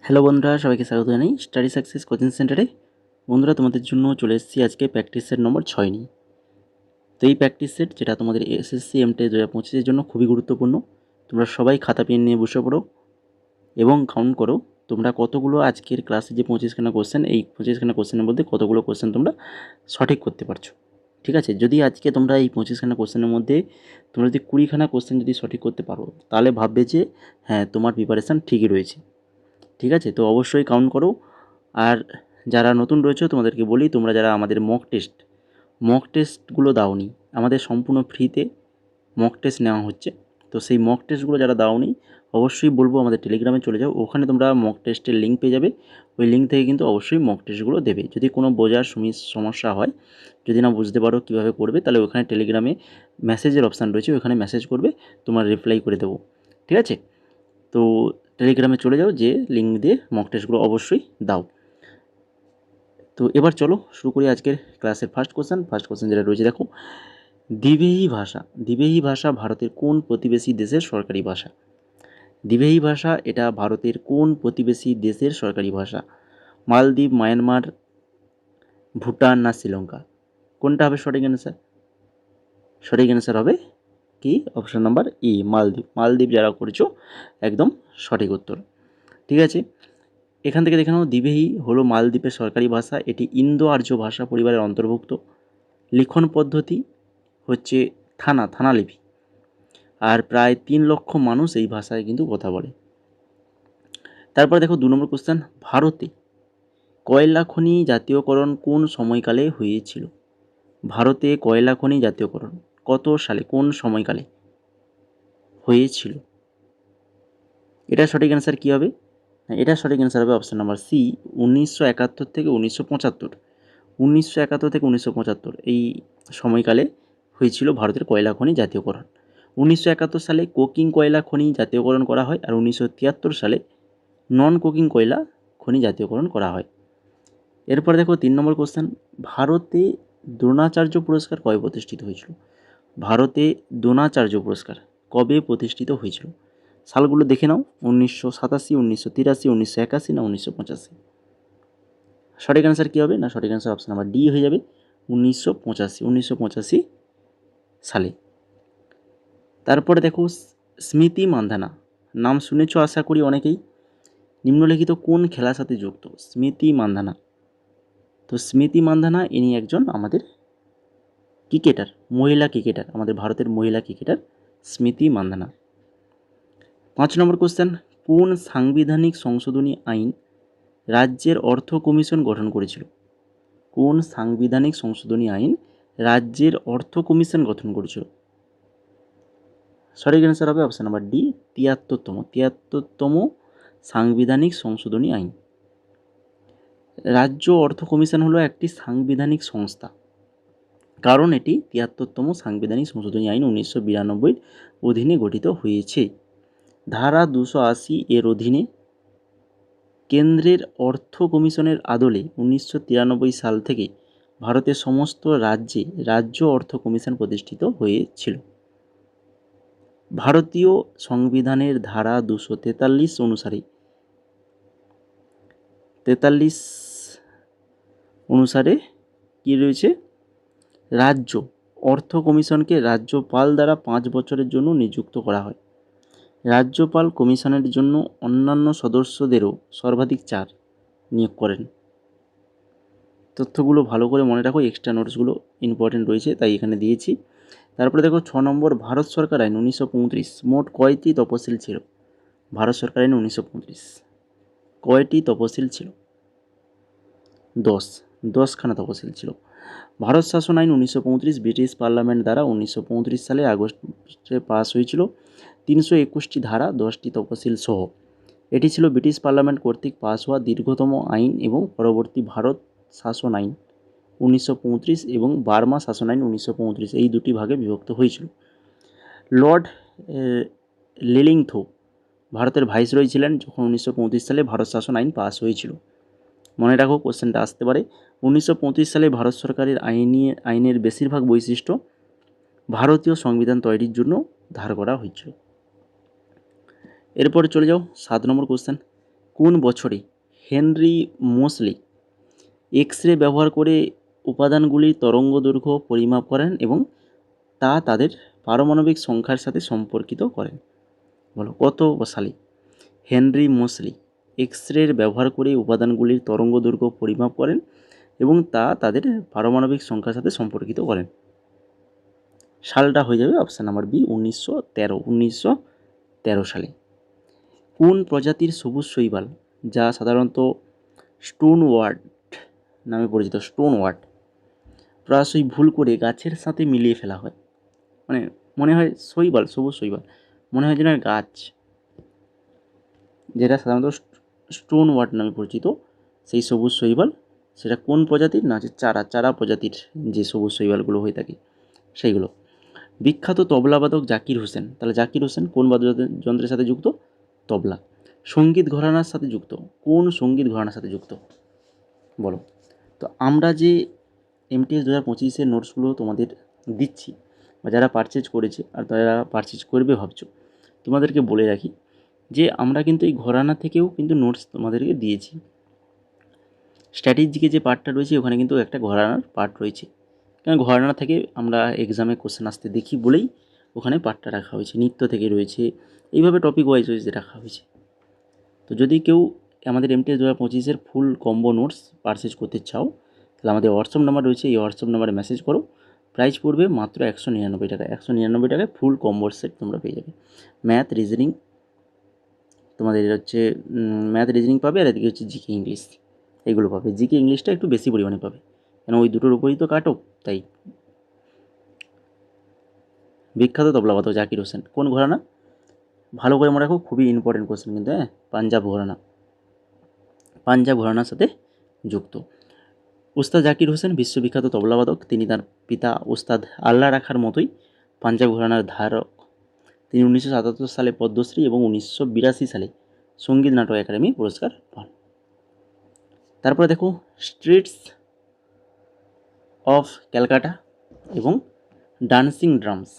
Hello বন্ধুরা, সবাইকে স্বাগত জানাই স্টাডি সাকসেস কোচিং সেন্টারে। বন্ধুরা, তোমাদের জন্য চলে এসেছি আজকে প্র্যাকটিস সেট নম্বর 6 নিয়ে। তো এই প্র্যাকটিস সেট যেটা তোমাদের এসএসসি এমটেক 2025 জন্য খুবই গুরুত্বপূর্ণ। তোমরা সবাই খাতা পেন নিয়ে বসে পড়ো এবং কাউন্ট করো তোমরা কতগুলো আজকের ক্লাসে যে 25খানা কোশ্চেন, এই 25খানা কোশ্চেনের মধ্যে কতগুলো কোশ্চেন তোমরা সঠিক করতে পারছো। ঠিক আছে, যদি আজকে তোমরা এই 25খানা কোশ্চেনের মধ্যে তোমরা যদি 20খানা কোশ্চেন যদি সঠিক করতে পারো, তাহলে ভাববে যে হ্যাঁ, তোমার প্রিপারেশান ঠিকই রয়েছে। ঠিক আছে, তো অবশ্যই কাউন্ট করো। আর যারা নতুন রয়েছে তোমাদেরকে বলি, তোমরা যারা আমাদের মক টেস্টগুলো দাওনি, আমাদের সম্পূর্ণ ফ্রিতে মক টেস্ট নেওয়া হচ্ছে। তো সেই মক টেস্টগুলো যারা দাওনি, অবশ্যই বলবো আমাদের টেলিগ্রামে চলে যাও, ওখানে তোমরা মক টেস্টের লিঙ্ক পেয়ে যাবে। ওই লিঙ্ক থেকে কিন্তু অবশ্যই মক টেস্টগুলো দেবে। যদি কোনো বোঝার সমস্যা হয়, যদি না বুঝতে পারো কীভাবে করবে, তাহলে ওখানে টেলিগ্রামে মেসেজের অপশান রয়েছে, ওখানে মেসেজ করবে, তোমার রিপ্লাই করে দেবো। ঠিক আছে, তো টেলিগ্রামে চলে যাও, যে লিঙ্ক দিয়ে মক টেস্টগুলো অবশ্যই দাও। তো এবার চলো শুরু করি আজকের ক্লাসের ফার্স্ট কোশ্চেন যেটা রয়েছে, দেখো, দিবেহি ভাষা ভারতের কোন প্রতিবেশী দেশের সরকারি ভাষা? দিবেহি ভাষা এটা ভারতের কোন প্রতিবেশী দেশের সরকারি ভাষা? মালদ্বীপ, মায়ানমার, ভুটান না শ্রীলঙ্কা? কোনটা হবে সঠিক অ্যান্সার? সঠিক অ্যান্সার হবে কি? অপশন নাম্বার ই, মালদ্বীপ যারা করেছো একদম সঠিক উত্তর। ঠিক আছে, এখান থেকে দেখে নাও, দিবেহি হলো মালদ্বীপের সরকারি ভাষা। এটি ইন্দো আর্য ভাষা পরিবারের অন্তর্ভুক্ত। লিখন পদ্ধতি হচ্ছে থানা লিপি। আর প্রায় 3 লক্ষ মানুষ এই ভাষায় কিন্তু কথা বলে। তারপরে দেখো 2 নম্বর কোশ্চেন, ভারতে কয়লা খনি জাতীয়করণ কোন সময়কালে হয়েছিল? ভারতে কয়লা খনি জাতীয়করণ কত সালে, কোন সময়কালে হয়েছিল? এটা সঠিক অ্যান্সার কী হবে? এটা সঠিক অ্যান্সার হবে অপশান নাম্বার সি, 1971 থেকে 1975। 1971 থেকে 1975 এই সময়কালে হয়েছিল ভারতের কয়লা খনি জাতীয়করণ। 1971 সালে কোকিং কয়লা খনি জাতীয়করণ করা হয়, আর 1973 সালে নন কোকিং কয়লা খনি জাতীয়করণ করা হয়। এরপর দেখো 3 নম্বর কোশ্চেন, ভারতে দ্রোণাচার্য পুরস্কার কবে প্রতিষ্ঠিত হয়েছিল? ভারতে দ্রোণাচার্য পুরস্কার কবে প্রতিষ্ঠিত হয়েছিল? সালগুলো দেখে নাও, 1987, 1983, 1981 না 1985? সঠিক অ্যান্সার কী হবে? না, সঠিক অ্যান্সার অপশান নাম্বার ডি হয়ে যাবে, 1985 সালে। তারপরে দেখো স্মৃতি মান্ধানা, নাম শুনেছ আশা করি অনেকেই। নিম্নলিখিত কোন খেলার সাথে যুক্ত স্মৃতি মান্ধানা? তো স্মৃতি মান্ধানা ইনি একজন আমাদের ক্রিকেটার, মহিলা ক্রিকেটার, আমাদের ভারতের মহিলা ক্রিকেটার স্মৃতি মান্ধানা। 5 নম্বর কোশ্চেন, কোন সাংবিধানিক সংশোধনী আইন রাজ্যের অর্থ কমিশন গঠন করেছিল? কোন সাংবিধানিক সংশোধনী আইন রাজ্যের অর্থ কমিশন গঠন করেছিল? সঠিক অ্যান্সার হবে অপশান নাম্বার ডি, 73তম সাংবিধানিক সংশোধনী আইন। রাজ্য অর্থ কমিশন হলো একটি সাংবিধানিক সংস্থা, কারণ এটি 73তম সাংবিধানিক সংশোধনী আইন 1992 অধীনে গঠিত হয়েছে। ধারা 280 এর অধীনে কেন্দ্রের অর্থ কমিশনের আদলে 1993 সাল থেকে ভারতের সমস্ত রাজ্যে রাজ্য অর্থ কমিশন প্রতিষ্ঠিত হয়েছিল। ভারতীয় সংবিধানের ধারা 243 অনুসারে কি রয়েছে? রাজ্য অর্থ কমিশনকে রাজ্যপাল দ্বারা 5 বছরের জন্য নিযুক্ত করা হয়। রাজ্যপাল কমিশনের জন্য অন্যান্য সদস্যদেরও সর্বাধিক 4 নিয়োগ করেন। তথ্যগুলো ভালো করে মনে রাখো, এক্সট্রা নোটসগুলো ইম্পর্টেন্ট রয়েছে তাই এখানে দিয়েছি। তারপরে দেখো 6 নম্বর, ভারত সরকার আইন 1935 মোট কয়টি তপশিল ছিল? ভারত সরকার আইন 1935 কয়টি তপশিল ছিল? 10খানা তপশিল ছিল। ভারত শাসন আইন 1935 ব্রিটিশ পার্লামেন্ট দ্বারা 1935 সালে আগস্টে পাস হয়েছিল। 321টি ধারা, 10টি তপশিল সহ। এটি ছিল ব্রিটিশ পার্লামেন্ট কর্তৃক পাস হওয়া দীর্ঘতম আইন এবং পরবর্তী ভারত শাসন আইন 1935 এবং বার্মা শাসন আইন 1935 এই দুটি ভাগে বিভক্ত হয়েছিল। লর্ড লিলিংথো ভারতের ভাইসরয় ছিলেন যখন 1935 সালে ভারত শাসন আইন পাস হয়েছিল। মনে রাখো, কোশ্চেনটা আসতে পারে। 1935 সালে ভারত সরকারের আইনের বেশিরভাগ বৈশিষ্ট্য ভারতীয় সংবিধান তৈরির জন্য ধার করা হয়েছিল। এরপরে চলে যাও 7 নম্বর কোশ্চেন, কোন বছরে হেনরি মোসলি এক্স রে ব্যবহার করে উপাদানগুলির তরঙ্গদৈর্ঘ্য পরিমাপ করেন এবং তা তাদের পারমাণবিক সংখ্যার সাথে সম্পর্কিত করেন? বলো কত সালে হেনরি মোসলি এক্স রের ব্যবহার করে উপাদানগুলির তরঙ্গদৈর্ঘ্য পরিমাপ করেন এবং তা তাদের পারমাণবিক সংখ্যার সাথে সম্পর্কিত করেন? সালটা হয়ে যাবে অপশান নাম্বার বি 1913 সালে। কোন প্রজাতির সবুজ শৈবাল, যা সাধারণত স্টোন ওয়ার্ড নামে পরিচিত, স্টোন ওয়ার্ড, প্রায়শই ভুল করে গাছের সাথে মিলিয়ে ফেলা হয়? মানে মনে হয় শৈবাল, সবুজ শৈবাল, মনে হয় যেন গাছ, যেটা সাধারণত স্টোন ওয়ার্ড নামে পরিচিত, সেই সবুজ শৈবাল সেটা কোন প্রজাতির? না, হচ্ছে চারা প্রজাতির যে সবুজ শৈবালগুলো হয়ে থাকে সেইগুলো। বিখ্যাত তবলাবাদক জাকির হোসেন, তাহলে জাকির হোসেন কোন বাদ্যযন্ত্রের সাথে যুক্ত? তবলা। সঙ্গীত ঘরানার সাথে যুক্ত, কোন সঙ্গীত ঘরানার সাথে যুক্ত? বলো। তো আমরা যে MTS 2025-এর নোটসগুলো তোমাদের দিচ্ছি, বা যারা পারচেজ করেছে আর যারা পারচেজ করবে ভাবছো, তোমাদেরকে বলে রাখি যে আমরা কিন্তু এই ঘরানা থেকেও কিন্তু নোটস তোমাদেরকে দিয়েছি। স্ট্র্যাটেজিকে যে পার্টটা রয়েছে ওখানে কিন্তু একটা ঘরানার পার্ট রয়েছে, কারণ ঘরানা থেকে আমরা এক্সামে কোশ্চেন আসতে দেখি বলেই ওখানে পার্টটা রাখা হয়েছে। নৃত্য থেকে রয়েছে, এইভাবে টপিক ওয়াইজ রাখা হয়েছে। তো যদি কেউ আমাদের MTS 2025-এর ফুল কম্বো নোটস পারচেজ করতে চাও, তাহলে আমাদের হোয়াটসঅ্যাপ নাম্বার রয়েছে, এই হোয়াটসঅ্যাপ নাম্বারে মেসেজ করো। প্রাইস পড়বে মাত্র 199 টাকা। 199 টাকায় ফুল কম্বোর সেট তোমরা পেয়ে যাবে। ম্যাথ রিজনিং তোমাদের হচ্ছে ম্যাথ রিজনিং পাবে, আর এদিকে হচ্ছে জিকে ইংলিশ, এগুলো পাবে। জিকে ইংলিশটা একটু বেশি পরিমাণে পাবে, কেন ওই দুটোর উপরেই তো কাটো, তাই। বিখ্যাত তবলাবাদক জাকির হোসেন কোন ঘরানা? ভালো করে মনে রাখো, খুবই ইম্পর্টেন্ট কোশ্চেন কিন্তু, হ্যাঁ, পাঞ্জাব ঘরানা, পাঞ্জাব ঘরানার সাথে যুক্ত। উস্তাদ জাকির হোসেন বিশ্ববিখ্যাত তবলাবাদক। তিনি তার পিতা উস্তাদ আল্লাহ রাখার মতোই পাঞ্জাব ঘরানার ধারক। তিনি 1977 সালে পদ্মশ্রী এবং 1982 সালে সঙ্গীত নাটক একাডেমি পুরস্কার পান। তারপরে দেখো স্ট্রিটস অফ ক্যালকাটা এবং ডান্সিং ড্রামস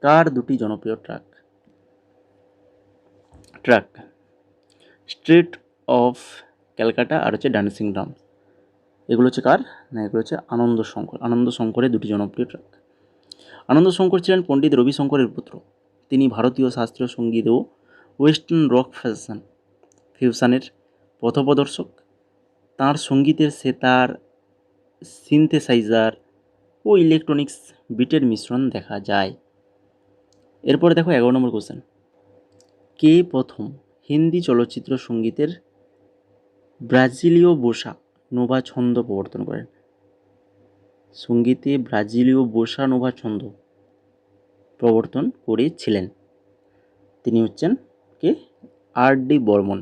কার দুটি জনপ্রিয় ট্র্যাক? স্ট্রিট অফ ক্যালকাটা আর হচ্ছে ডান্সিং ড্রামস, এগুলো হচ্ছে কার? না, এগুলো হচ্ছে আনন্দ শঙ্কর। আনন্দ শঙ্করের দুটি জনপ্রিয় ট্র্যাক। আনন্দ শঙ্কর ছিলেন পণ্ডিত রবি শঙ্করের পুত্র। তিনি ভারতীয় শাস্ত্রীয় সঙ্গীত ও ওয়েস্টার্ন রক ফিউশনের পথপ্রদর্শক। তাঁর সঙ্গীতের সেতার, সিনথেসাইজার ও ইলেকট্রনিক্স বিটের মিশ্রণ দেখা যায়। এরপরে দেখো 11 নম্বর কোশ্চেন। কে প্রথম হিন্দি চলচ্চিত্র সঙ্গীতের ব্রাজিলীয় বোসা নোভা ছন্দ প্রবর্তন করেন? সঙ্গীতে ব্রাজিলীয় বোসা নোভা ছন্দ প্রবর্তন করেছিলেন? তিনি হচ্ছেন কে? R.D. Burman.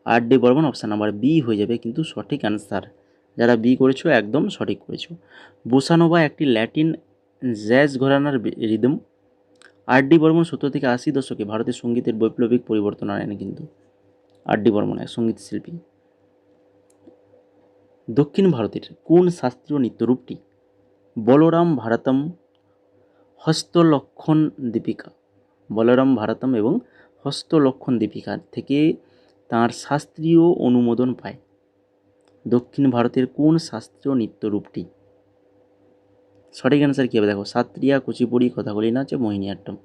R.D. Burman, option number B হয়ে যাবে কিন্তু সঠিক অ্যান্সার। যারা বি করেছো একদম সঠিক করেছো। বোসানোভা একটি ল্যাটিন জ্যাজ ঘরানার রিদম। R.D. বর্মন 70 থেকে 80 দশকে ভারতের সঙ্গীতের বৈপ্লবিক পরিবর্তন আনেন কিন্তু R.D. বর্মন এক সঙ্গীত শিল্পী। দক্ষিণ ভারতের কোন শাস্ত্রীয় নৃত্যরূপটি বলরাম ভারতম, হস্তলক্ষণ দীপিকা, বলরাম ভারতম এবং হস্তলক্ষণ দীপিকা থেকে তাঁর শাস্ত্রীয় অনুমোদন পায়? দক্ষিণ ভারতের কোন শাস্ত্রীয় নৃত্যরূপটি? সঠিক অ্যান্সার কী হবে দেখো, সাত্রিয়া, কুচিপুড়ি, কথাকলি নাচ, মোহিনীআট্টম।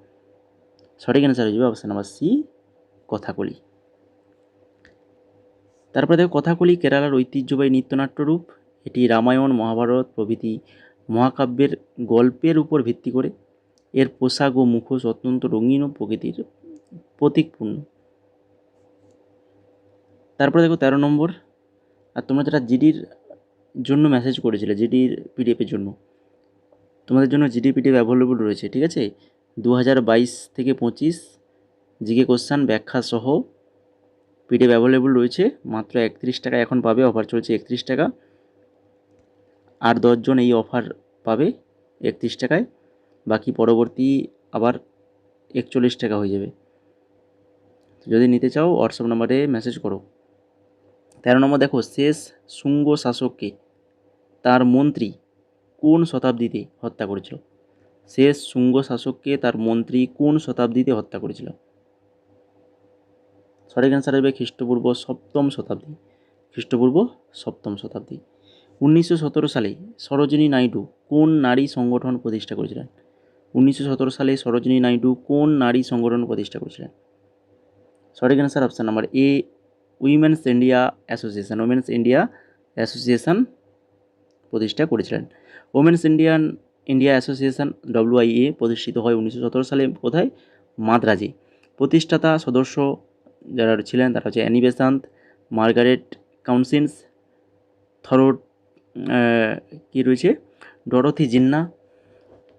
সঠিক অ্যান্সার হয়ে যাবে অপশান নাম্বার সি, কথাকলি। তারপরে দেখো কথাকলি কেরালার ঐতিহ্যবাহী নৃত্যনাট্য রূপ। এটি রামায়ণ, মহাভারত প্রভৃতি মহাকাব্যের গল্পের উপর ভিত্তি করে। এর পোশাক ও মুখোশ অত্যন্ত রঙিন ও প্রকৃতির প্রতীকপূর্ণ। তারপরে দেখো 13 নম্বর। আর তোমরা যারা জিডির জন্য মেসেজ করেছিলে, জিডির পিডিএফের জন্য, তোমাদের জন্য জিডি পিডিএফ অ্যাভেলেবল রয়েছে, ঠিক আছে। 2022 থেকে 25 জিকে কোশ্চান ব্যাখ্যা সহ পিডিএফ অ্যাভেলেবল রয়েছে। মাত্র 31 টাকা এখন পাবে, অফার চলছে 31 টাকা। আর 10 জন এই অফার পাবে 31 টাকায়, বাকি পরবর্তী আবার 41 টাকা হয়ে যাবে। যদি নিতে চাও হোয়াটসঅ্যাপ নাম্বারে মেসেজ করো। 13 নম্বর দেখো, শেষ শুঙ্গ শাসককে তার মন্ত্রী কোন শতাব্দীতে হত্যা করেছিল? শেষ শুঙ্গ শাসককে তার মন্ত্রী কোন শতাব্দীতে হত্যা করেছিল? সঠিক অ্যান্সার হবে খ্রিস্টপূর্ব সপ্তম শতাব্দী। খ্রিস্টপূর্ব সপ্তম শতাব্দী। 1917 সালে সরোজিনী নাইডু কোন নারী সংগঠন প্রতিষ্ঠা করেছিলেন? 1917 সালে সরোজিনী নাইডু কোন নারী সংগঠন প্রতিষ্ঠা করেছিলেন? সঠিক answer option number A, women's India association. Women's India association প্রতিষ্ঠা করেছিলেন। উইমেন্স ইন্ডিয়া অ্যাসোসিয়েশন WIA প্রতিষ্ঠিত হয় 1917 সালে কোথায়? মাদ্রাজে। প্রতিষ্ঠাতা সদস্য যারা ছিলেন তারা হচ্ছে অ্যানি বেসান্ত, মার্গারেট কাউন্সিন্স, থরোড কি রয়েছে ডরোথি জিন্না,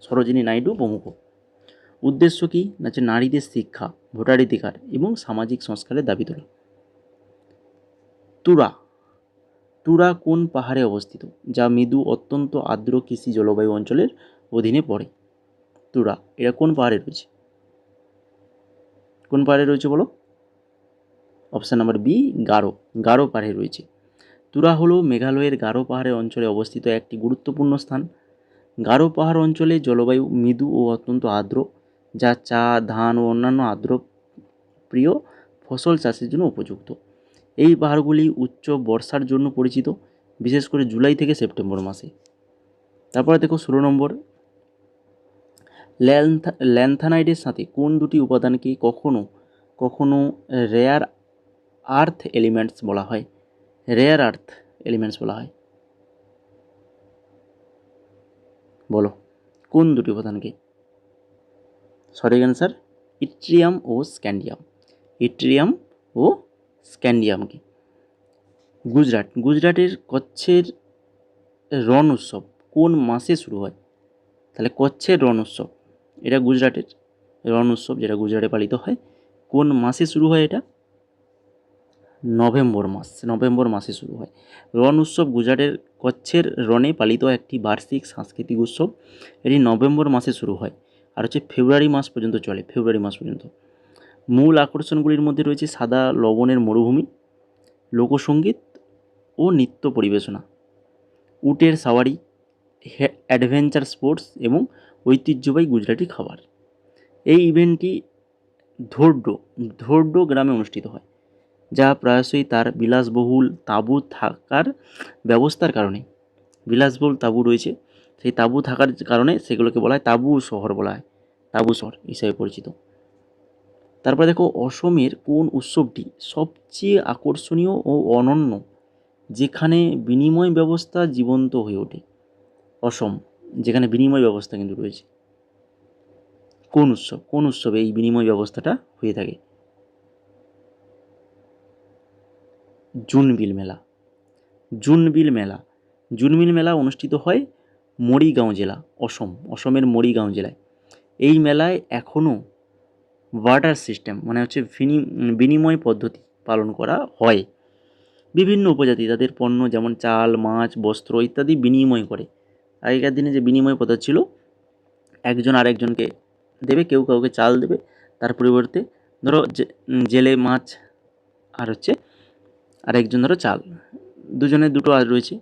সরোজিনী নাইডু প্রমুখ। উদ্দেশ্য কি না হচ্ছে নারীদের শিক্ষা, ভোটাধিকার এবং সামাজিক সংস্কারের দাবি তোলা। তুরা তুরা কোন পাহাড়ে অবস্থিত যা মৃদু অত্যন্ত আর্দ্র কৃষি জলবায়ু অঞ্চলের অধীনে পড়ে? তুরা এটা কোন পাহাড়ে রয়েছে? কোন পাহাড়ে রয়েছে বলো? অপশান নাম্বার বি, গারো পাহাড়ে রয়েছে। তুরা হলো মেঘালয়ের গারো পাহাড়ের অঞ্চলে অবস্থিত একটি গুরুত্বপূর্ণ স্থান। গারো পাহাড় অঞ্চলে জলবায়ু মৃদু ও অত্যন্ত আর্দ্র, যা চা, ধান ও অন্যান্য আর্দ্র প্রিয় ফসল চাষের জন্য উপযুক্ত। এই পাহাড়গুলি উচ্চ বর্ষার জন্য পরিচিত, বিশেষ করে জুলাই থেকে সেপ্টেম্বর মাসে। তারপরে দেখো 16 নম্বর, ল্যান্থানাইডের সাথে কোন দুটি উপাদানকে কখনো কখনো রেয়ার আর্থ এলিমেন্টস বলা হয়? রেয়ার আর্থ এলিমেন্টস বলা হয়, বলো কোন দুটি উপাদানকে? সঠিক অ্যান্সার ইট্রিয়াম ও স্ক্যান্ডিয়াম। ইট্রিয়াম ও স্ক্যান্ডিয়ামকে। গুজরাটের কচ্ছের রণ উৎসব কোন মাসে শুরু হয়? তাহলে কচ্ছের রণ উৎসব এটা গুজরাটের রণ উৎসব, যেটা গুজরাটে পালিত হয়, কোন মাসে শুরু হয়? এটা নভেম্বর মাসে শুরু হয়। রণ উৎসব গুজরাটের কচ্ছের রণে পালিত একটি বার্ষিক সাংস্কৃতিক উৎসব। এটি নভেম্বর মাসে শুরু হয় আর হচ্ছে ফেব্রুয়ারি মাস পর্যন্ত চলে। মূল আকর্ষণগুলির মধ্যে রয়েছে সাদা লবণের মরুভূমি, লোকসঙ্গীত ও নৃত্য পরিবেশনা, উটের সাওয়ারি, অ্যাডভেঞ্চার স্পোর্টস এবং ঐতিহ্যবাহী গুজরাটি খাবার। এই ইভেন্টটি ধোর্ডো গ্রামে অনুষ্ঠিত হয়, যা প্রায়শই তার বিলাসবহুল তাঁবু থাকার ব্যবস্থার কারণে, বিলাসবহুল তাঁবু রয়েছে, সেই তাঁবু থাকার কারণে সেগুলোকে বলা হয় তাঁবু শহর বলা হয়, তাঁবু শহর হিসাবে পরিচিত। তারপরে দেখো অসমের কোন উৎসবটি সবচেয়ে আকর্ষণীয় ও অনন্য, যেখানে বিনিময় ব্যবস্থা জীবন্ত হয়ে ওঠে? অসম, যেখানে বিনিময় ব্যবস্থা কিন্তু রয়েছে। কোন উৎসবে এই বিনিময় ব্যবস্থাটা হয়ে থাকে? জুনবিল মেলা অনুষ্ঠিত হয় মরিগাঁও জেলা, অসমের মরিগাঁও জেলায়। এই মেলায় এখনও বার্টার সিস্টেম মানে হচ্ছে বিনিময় পদ্ধতি পালন করা হয়। বিভিন্ন উপজাতি তাদের পণ্য যেমন চাল, মাছ, বস্ত্র ইত্যাদি বিনিময় করে। আগেকার দিনে যে বিনিময় পদ্ধতি ছিল, একজন আরেকজনকে দেবে, কেউ কাউকে চাল দেবে, তার পরিবর্তে ধরো জেলে মাছ আর হচ্ছে আরেকজন ধরো চাল, দুজনের দুটো আর রয়েছে,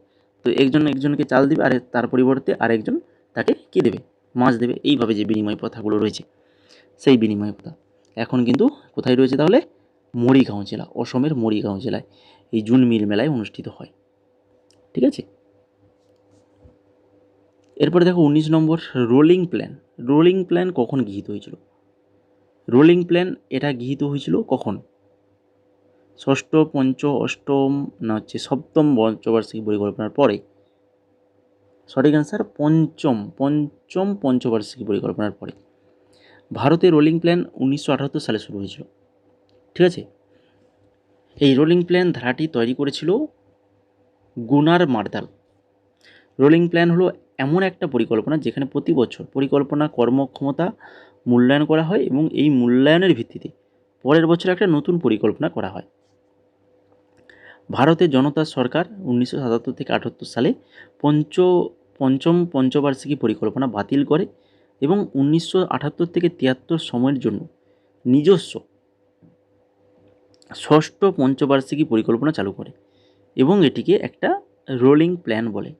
তো একজনকে চাল দেবে আর তার পরিবর্তে আরেকজন তাকে কী দেবে? মাছ দেবে। এইভাবে যে বিনিময় প্রথাগুলো রয়েছে, সেই বিনিময় প্রথা এখন কিন্তু কোথায় রয়েছে তাহলে? মরিগাঁও জেলা, অসমের মরিগাঁও জেলায় এই জুনবিল মেলায় অনুষ্ঠিত হয়। ঠিক আছে, এরপরে দেখো 19 নম্বর, রোলিং প্ল্যান কখন গৃহীত হয়েছিল? রোলিং প্ল্যান এটা গৃহীত হয়েছিল কখন? ষষ্ঠ, অষ্টম না হচ্ছে সপ্তম পঞ্চবার্ষিকী পরিকল্পনার পরে। সঠিক অ্যান্সার পঞ্চম পঞ্চবার্ষিকী পরিকল্পনার পরে। ভারতে রোলিং প্ল্যান 1978 সালে শুরু হয়েছিল। ঠিক আছে, এই রোলিং প্ল্যান ধারাটি তৈরি করেছিল গুনার মার্দাল। রোলিং প্ল্যান হলো এমন একটা পরিকল্পনা যেখানে প্রতি বছর পরিকল্পনা কর্মক্ষমতা মূল্যায়ন করা হয় এবং এই মূল্যায়নের ভিত্তিতে পরের বছর একটা নতুন পরিকল্পনা করা হয়। ভারতের জনতা সরকার 1977 থেকে 78 সালে পঞ্চম পঞ্চবার্ষিকী পরিকল্পনা বাতিল করে এবং 1978 থেকে 73 সময়ের জন্য নিজস্ব ষষ্ঠ পঞ্চবার্ষিকী পরিকল্পনা চালু করে এবং এটিকে একটা রোলিং প্ল্যান বলে।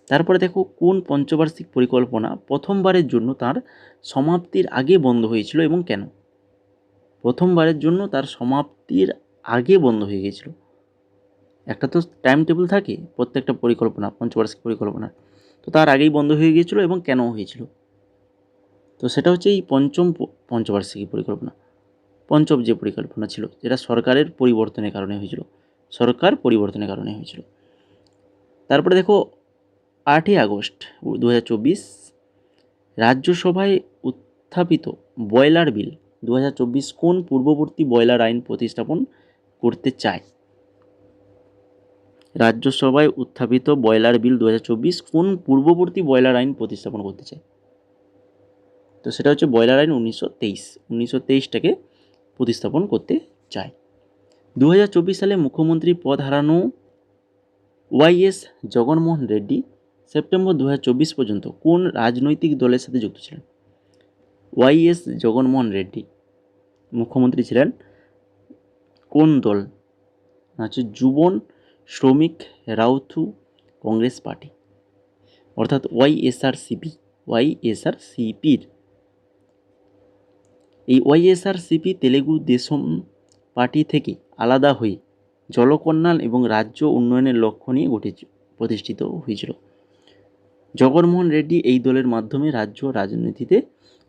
তারপরে দেখো কোন পঞ্চবার্ষিক পরিকল্পনা প্রথমবারের জন্য তার সমাপ্তির আগে বন্ধ হয়েছিল এবং কেন? প্রথমবারের জন্য তার সমাপ্তির আগে বন্ধ হয়ে গিয়েছিল। একটা তো টাইম টেবিল থাকে প্রত্যেকটা পরিকল্পনা, পঞ্চবার্ষিক পরিকল্পনার, তো তার আগেই বন্ধ হয়ে গিয়েছিল এবং কেন হয়েছিল, তো সেটা হচ্ছে এই পঞ্চবার্ষিকী পরিকল্পনা, পঞ্চম যে পরিকল্পনা ছিল, যেটা সরকার পরিবর্তনের কারণে হয়েছিল। তারপরে দেখো 8ই আগস্ট 2024 রাজ্যসভায় উত্থাপিত বয়লার বিল 2024 কোন পূর্ববর্তী বয়লার আইন প্রতিস্থাপন করতে চায়? রাজ্যসভায় উত্থাপিত বয়লার বিল 2024 কোন পূর্ববর্তী বয়লার আইন প্রতিস্থাপন করতে চায়? তো সেটা হচ্ছে বয়লার আইন 1923টাকে প্রতিস্থাপন করতে চায়। 2024 সালে মুখ্যমন্ত্রী পদ হারানো ওয়াইএস জগনমোহন রেড্ডি সেপ্টেম্বর 2024 পর্যন্ত কোন রাজনৈতিক দলের সাথে যুক্ত ছিলেন? ওয়াইএস জগনমোহন রেড্ডি মুখ্যমন্ত্রী ছিলেন কোন দল? হচ্ছে যুবন শ্রমিক রাউথু কংগ্রেস পার্টি, অর্থাৎ ওয়াইএসআরসিপির এই ওয়াইএসআরসিপি তেলেগু দেশম পার্টি থেকে আলাদা হয়ে জলকল্যাণ এবং রাজ্য উন্নয়নের লক্ষ্য নিয়ে প্রতিষ্ঠিত হয়েছিল। জগনমোহন রেড্ডি এই দলের মাধ্যমে রাজ্য রাজনীতিতে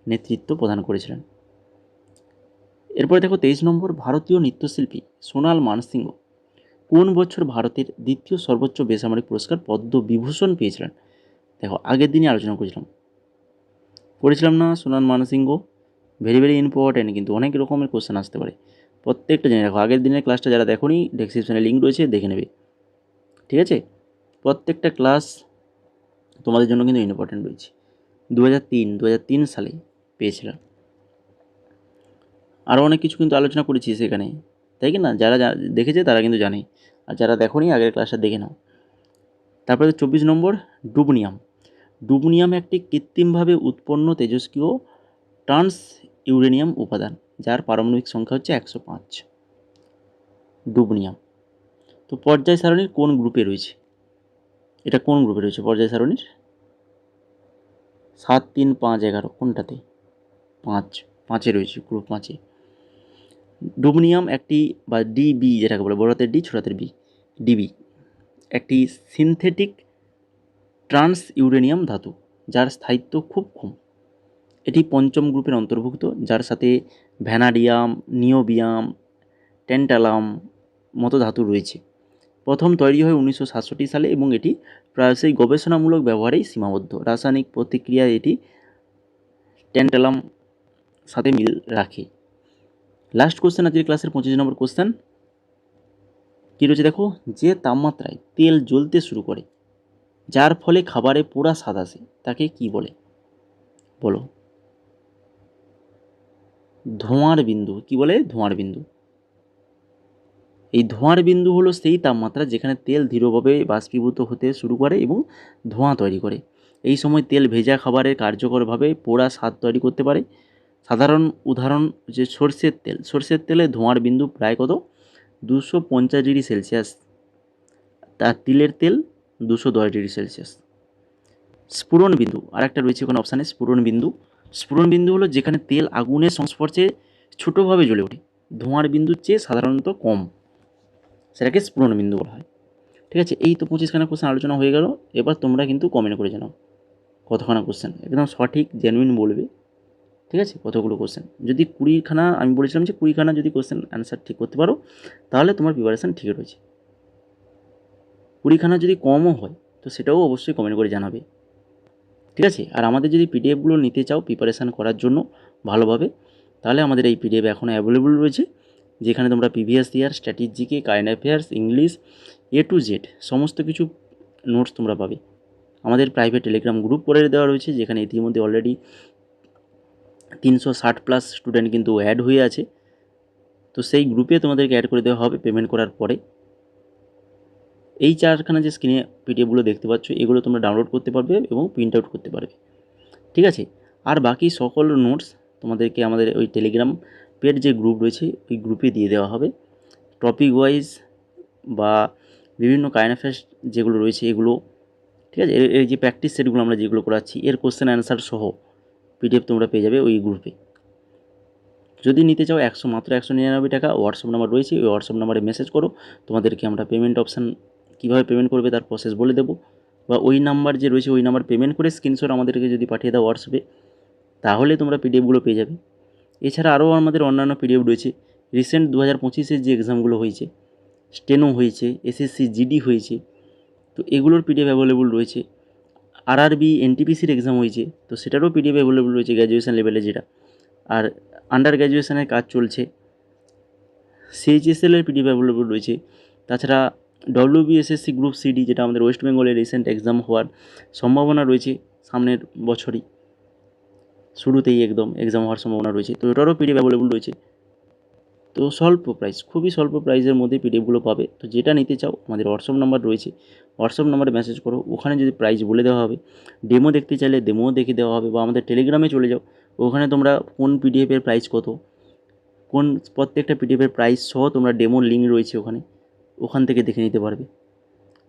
নেতৃত্ব প্রদান করেছিলেন। এরপরে দেখো 23 নম্বর, ভারতীয় নৃত্যশিল্পী সোনাল মানসিংহ কোন বছর ভারতের দ্বিতীয় সর্বোচ্চ বেসামরিক পুরস্কার পদ্মবিভূষণ পেয়েছিলেন? দেখো আগের দিনই আলোচনা করেছিলাম না Sonal Man Singh, very very important, কিন্তু অনেক রকমের কোশ্চেন আসতে পারে, প্রত্যেকটা জেনে রাখো। আগের দিনের ক্লাসটা যারা দেখোনি ডেসক্রিপশনে লিঙ্ক রয়েছে, দেখে নেবে, ঠিক আছে? প্রত্যেকটা ক্লাস তোমাদের জন্য কিন্তু ইম্পর্টেন্ট রয়েছে। 2003 সালে পেয়েছিলাম। আরও অনেক কিছু কিন্তু আলোচনা করেছি সেখানে, তাই কি না? যারা দেখেছে তারা কিন্তু জানে, আর যারা দেখোনি আগের ক্লাসটা দেখে নাও। তারপরে 24 নম্বর, ডুবনিয়াম একটি কৃত্রিমভাবে উৎপন্ন তেজস্ক্রিয় ট্রান্স ইউরেনিয়াম উপাদান যার পারমাণবিক সংখ্যা হচ্ছে 105। ডুবনিয়াম তো পর্যায় সারণীর কোন গ্রুপে রয়েছে? এটা কোন গ্রুপে রয়েছে পর্যায় সারণীর? 7, 3, 5, 11 কোনটাতে? 5 রয়েছে, গ্রুপ 5-এ। ডুবনিয়াম একটি বা ডিবি যেটাকে বলে, বড় হাতের ডি ছোট হাতের বি, ডিবি একটি সিনথেটিক ট্রান্স ইউরেনিয়াম ধাতু যার স্থায়িত্ব খুব কম। এটি পঞ্চম গ্রুপের অন্তর্ভুক্ত, যার সাথে ভ্যানাডিয়াম, নিওবিয়াম, ট্যান্টালাম মতো ধাতু রয়েছে। প্রথম তৈরি হয় 1967 সালে এবং এটি প্রায়শই গবেষণামূলক ব্যবহারেই সীমাবদ্ধ। রাসায়নিক প্রতিক্রিয়ায় এটি ট্যান্টালাম সাথে মিল রাখে। লাস্ট কোশ্চেন আজকের ক্লাসের 25 নম্বর কোশ্চেন কী রয়েছে দেখো, যে তাপমাত্রায় তেল জ্বলতে শুরু করে যার ফলে খাবারে পোড়া স্বাদ আসে তাকে কি বলে? বলো। ধোঁয়ার বিন্দু। কি বলে? ধোঁয়ার বিন্দু। এই ধোঁয়ার বিন্দু হলো সেই তাপমাত্রা যেখানে তেল ধীরভাবে বাষ্পীভূত হতে শুরু করে এবং ধোঁয়া তৈরি করে। এই সময় তেল ভেজা খাবারের কার্যকরভাবে পোড়া স্বাদ তৈরি করতে পারে। সাধারণ উদাহরণ যে সর্ষের তেলে ধোঁয়ার বিন্দু প্রায় কত? 250 ডিগ্রি সেলসিয়াস, তার তিলের তেল 210 ডিগ্রি সেলসিয়াস। স্ফুরণ বিন্দু আরেকটা রয়েছে ওখানে অপশানে, স্ফুরণ বিন্দু হলো যেখানে তেল আগুনের সংস্পর্শে ছোটোভাবে জ্বলে ওঠে, ধোঁয়ার বিন্দুর চেয়ে সাধারণত কম, সেটাকে স্ফুরণ বিন্দু বলা হয়। ঠিক আছে, এই তো 25খানা কোশ্চেন আলোচনা হয়ে গেল। এবার তোমরা কিন্তু কমেন্ট করে জানাও কতখানা কোশ্চেন একদম সঠিক জেনুইন বলবে। ঠিক আছে, কতগুলো কোশ্চেন, যদি 20খানা, আমি বলেছিলাম যে 20খানা যদি কোশ্চেন অ্যান্সার ঠিক করতে পারো তাহলে তোমার প্রিপারেশান ঠিক রয়েছে। 20খানা যদি কমও হয় তো সেটাও অবশ্যই কমেন্ট করে জানাবে। ঠিক আছে, আর আমাদের যদি পিডিএফগুলো নিতে চাও প্রিপারেশান করার জন্য ভালোভাবে, তাহলে আমাদের এই পিডিএফ এখনও অ্যাভেলেবল রয়েছে, যেখানে তোমরা প্রিভিয়াস ইয়ার, স্ট্র্যাটেজিকে, current affairs, English A to Z সমস্ত কিছু নোটস তোমরা পাবে। আমাদের প্রাইভেট টেলিগ্রাম গ্রুপ করে দেওয়া রয়েছে, যেখানে ইতিমধ্যে অলরেডি 360+ স্টুডেন্ট কিন্তু অ্যাড হয়ে আছে। তো সেই গ্রুপে তোমাদেরকে অ্যাড করে দেওয়া হবে পেমেন্ট করার পরে। এই 4খানা যে স্ক্রিনে পিডিএফগুলো দেখতে পাচ্ছ, এগুলো তোমরা ডাউনলোড করতে পারবে এবং প্রিন্ট আউট করতে পারবে। ঠিক আছে, আর বাকি সকল নোটস তোমাদেরকে আমাদের ওই টেলিগ্রাম পেড যে গ্রুপ রয়েছে ওই গ্রুপে দিয়ে দেওয়া হবে। টপিক ওয়াইজ বা বিভিন্ন কারেন্ট অ্যাফেয়ার্স যেগুলো রয়েছে এগুলো, ঠিক আছে, এই যে প্র্যাকটিস সেটগুলো আমরা যেগুলো করাচ্ছি এর কোশ্চেন অ্যান্সার সহ পিডিএফ তোমরা পেয়ে যাবে ওই গ্রুপে। যদি নিতে চাও মাত্র 199 টাকা, হোয়াটসঅ্যাপ নাম্বার রয়েছে, ওই হোয়াটসঅ্যাপ নাম্বারে মেসেজ করো, তোমাদেরকে আমরা পেমেন্ট অপশান কীভাবে পেমেন্ট করবে তার প্রসেস বলে দেবো, বা ওই নাম্বার যে রয়েছে ওই নাম্বার পেমেন্ট করে স্ক্রিনশট আমাদেরকে যদি পাঠিয়ে দাও হোয়াটসঅ্যাপে, তাহলে তোমরা পিডিএফগুলো পেয়ে যাবে। এছাড়া আরও আমাদের অন্যান্য পিডিএফ রয়েছে। রিসেন্ট 2025-এর যে এক্সামগুলো হয়েছে, স্টেনো হয়েছে, এসএসসি জিডি হয়েছে, তো এগুলোর পিডিএফ অ্যাভেলেবল রয়েছে। আরআরবি এনটিপিসির এক্সাম হয়েছে, তো সেটারও পিডিএফ অ্যাভেলেবল রয়েছে গ্র্যাজুয়েশন লেভেলে যেটা। আর আন্ডার গ্র্যাজুয়েশনের কাজ চলছে, সিএইচএসএলের পিডিএফ অ্যাভেলেবল রয়েছে। তাছাড়া ডব্লিউবিএসএসসি গ্রুপ সিডি, যেটা আমাদের ওয়েস্ট বেঙ্গলের রিসেন্ট এক্সাম হওয়ার সম্ভাবনা রয়েছে সামনের বছরই, শুরুতেই একদম এক্সাম হওয়ার সম্ভাবনা রয়েছে, তো এটারও পিডিএফ অ্যাভেলেবল রয়েছে। তো স্বল্প প্রাইস, খুবই স্বল্প প্রাইসের মধ্যে পিডিএফগুলো পাবে। তো যেটা নিতে চাও আমাদের হোয়াটসঅ্যাপ নাম্বার রয়েছে, হোয়াটসঅ্যাপ নাম্বারে মেসেজ করো, ওখানে যদি প্রাইস বলে দেওয়া হবে, ডেমো দেখতে চাইলে ডেমোও দেখে দেওয়া হবে, বা আমাদের টেলিগ্রামে চলে যাও, ওখানে তোমরা কোন পিডিএফের প্রাইস কত, কোন প্রত্যেকটা পিডিএফের প্রাইস সহ তোমরা ডেমোর লিঙ্ক রয়েছে ওখান থেকে দেখে নিতে পারবে।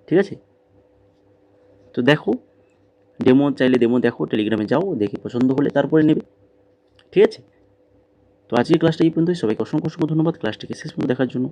ঠিক আছে, তো দেখো, ডেমো চাইলে ডেমো দেখো, টেলিগ্রামে যাও, দেখে পছন্দ হলে তারপরে নেবে। ঠিক আছে, তো আজকের ক্লাসটা এই পর্যন্তই। সবাইকে অসংখ্য অসংখ্য ধন্যবাদ ক্লাসটিকে শেষ পর্যন্ত দেখার জন্য।